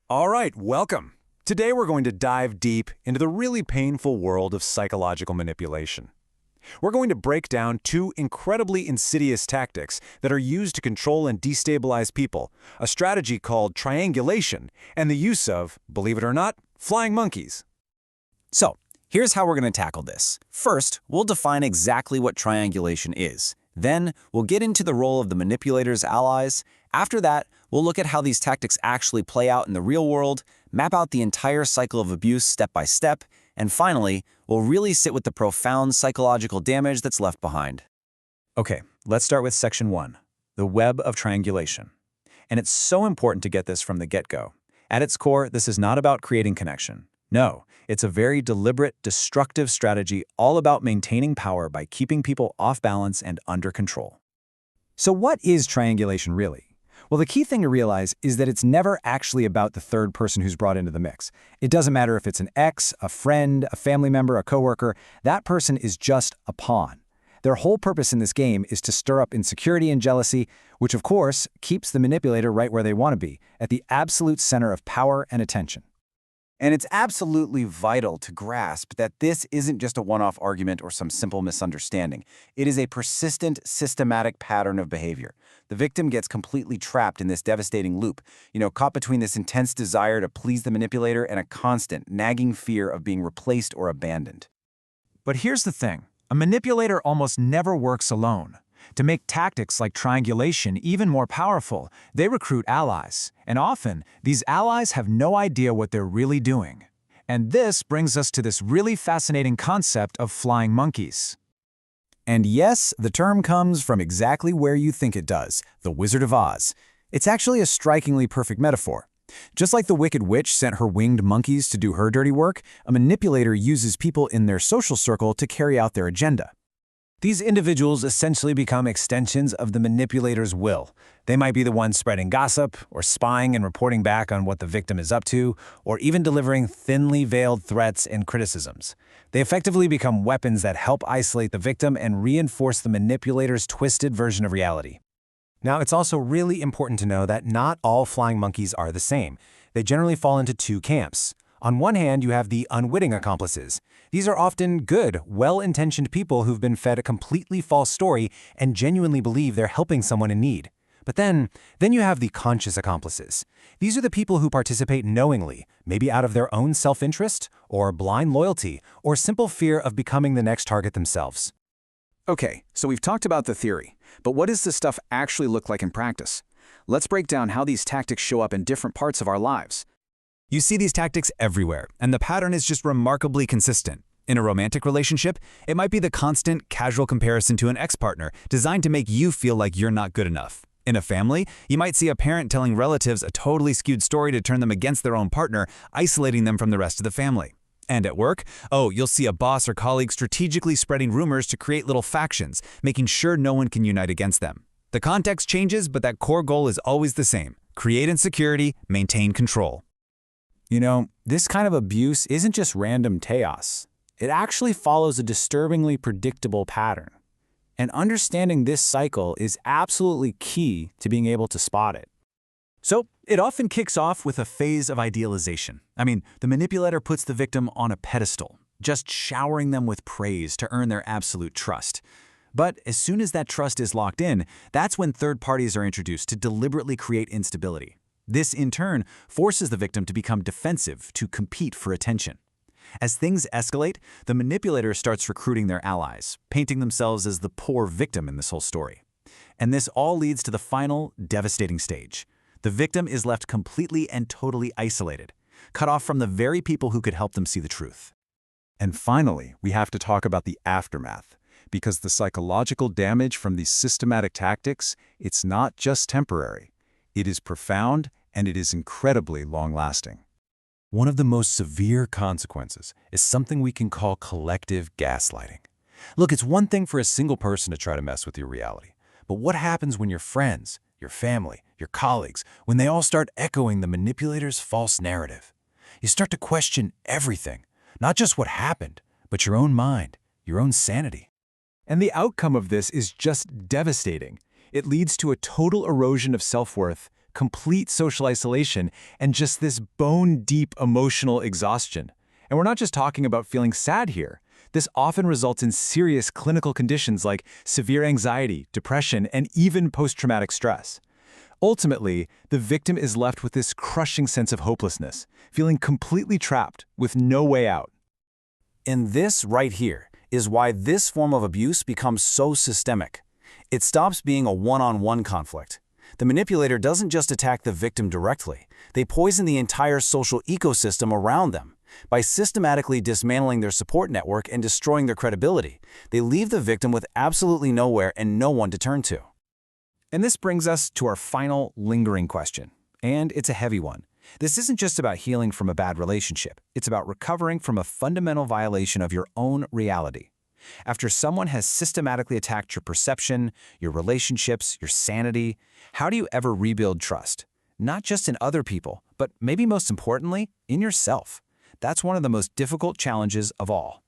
All right, welcome. Today we're going to dive deep into the really painful world of psychological manipulation. We're going to break down two incredibly insidious tactics that are used to control and destabilize people, a strategy called triangulation, and the use of, believe it or not, flying monkeys. So, here's how we're going to tackle this. First, we'll define exactly what triangulation is. Then, we'll get into the role of the manipulator's allies. After that, we'll look at how these tactics actually play out in the real world, map out the entire cycle of abuse step by step, and finally, we'll really sit with the profound psychological damage that's left behind. Okay, let's start with Section 1, the web of triangulation. And it's so important to get this from the get-go. At its core, this is not about creating connection. No, it's a very deliberate, destructive strategy all about maintaining power by keeping people off balance and under control. So what is triangulation really? Well, the key thing to realize is that it's never actually about the third person who's brought into the mix. It doesn't matter if it's an ex, a friend, a family member, a coworker, that person is just a pawn. Their whole purpose in this game is to stir up insecurity and jealousy, which of course keeps the manipulator right where they want to be, at the absolute center of power and attention. And it's absolutely vital to grasp that this isn't just a one-off argument or some simple misunderstanding. It is a persistent, systematic pattern of behavior. The victim gets completely trapped in this devastating loop, caught between this intense desire to please the manipulator and a constant, nagging fear of being replaced or abandoned. But here's the thing. A manipulator almost never works alone. To make tactics like triangulation even more powerful, they recruit allies. And often, these allies have no idea what they're really doing. And this brings us to this really fascinating concept of flying monkeys. And yes, the term comes from exactly where you think it does, the Wizard of Oz. It's actually a strikingly perfect metaphor. Just like the Wicked Witch sent her winged monkeys to do her dirty work, a manipulator uses people in their social circle to carry out their agenda. These individuals essentially become extensions of the manipulator's will. They might be the ones spreading gossip, or spying and reporting back on what the victim is up to, or even delivering thinly veiled threats and criticisms. They effectively become weapons that help isolate the victim and reinforce the manipulator's twisted version of reality. Now, it's also really important to know that not all flying monkeys are the same. They generally fall into two camps. On one hand, you have the unwitting accomplices. These are often good, well-intentioned people who've been fed a completely false story and genuinely believe they're helping someone in need. But then you have the conscious accomplices. These are the people who participate knowingly, maybe out of their own self-interest, or blind loyalty, or simple fear of becoming the next target themselves. Okay, so we've talked about the theory, but what does this stuff actually look like in practice? Let's break down how these tactics show up in different parts of our lives. You see these tactics everywhere, and the pattern is just remarkably consistent. In a romantic relationship, it might be the constant, casual comparison to an ex-partner designed to make you feel like you're not good enough. In a family, you might see a parent telling relatives a totally skewed story to turn them against their own partner, isolating them from the rest of the family. And at work, you'll see a boss or colleague strategically spreading rumors to create little factions, making sure no one can unite against them. The context changes, but that core goal is always the same: create insecurity, maintain control. This kind of abuse isn't just random chaos. It actually follows a disturbingly predictable pattern. And understanding this cycle is absolutely key to being able to spot it. So, it often kicks off with a phase of idealization. The manipulator puts the victim on a pedestal, just showering them with praise to earn their absolute trust. But as soon as that trust is locked in, that's when third parties are introduced to deliberately create instability. This, in turn, forces the victim to become defensive, to compete for attention. As things escalate, the manipulator starts recruiting their allies, painting themselves as the poor victim in this whole story. And this all leads to the final, devastating stage. The victim is left completely and totally isolated, cut off from the very people who could help them see the truth. And finally, we have to talk about the aftermath, because the psychological damage from these systematic tactics, it's not just temporary. It is profound, and it is incredibly long-lasting. One of the most severe consequences is something we can call collective gaslighting. Look, it's one thing for a single person to try to mess with your reality, but what happens when your friends, your family, your colleagues, when they all start echoing the manipulator's false narrative? You start to question everything, not just what happened, but your own mind, your own sanity. And the outcome of this is just devastating. It leads to a total erosion of self-worth, complete social isolation, and just this bone-deep emotional exhaustion. And we're not just talking about feeling sad here. This often results in serious clinical conditions like severe anxiety, depression, and even post-traumatic stress. Ultimately, the victim is left with this crushing sense of hopelessness, feeling completely trapped with no way out. And this right here is why this form of abuse becomes so systemic. It stops being a one-on-one conflict. The manipulator doesn't just attack the victim directly. They poison the entire social ecosystem around them. By systematically dismantling their support network and destroying their credibility, they leave the victim with absolutely nowhere and no one to turn to. And this brings us to our final lingering question. And it's a heavy one. This isn't just about healing from a bad relationship. It's about recovering from a fundamental violation of your own reality. After someone has systematically attacked your perception, your relationships, your sanity, how do you ever rebuild trust? Not just in other people, but maybe most importantly, in yourself. That's one of the most difficult challenges of all.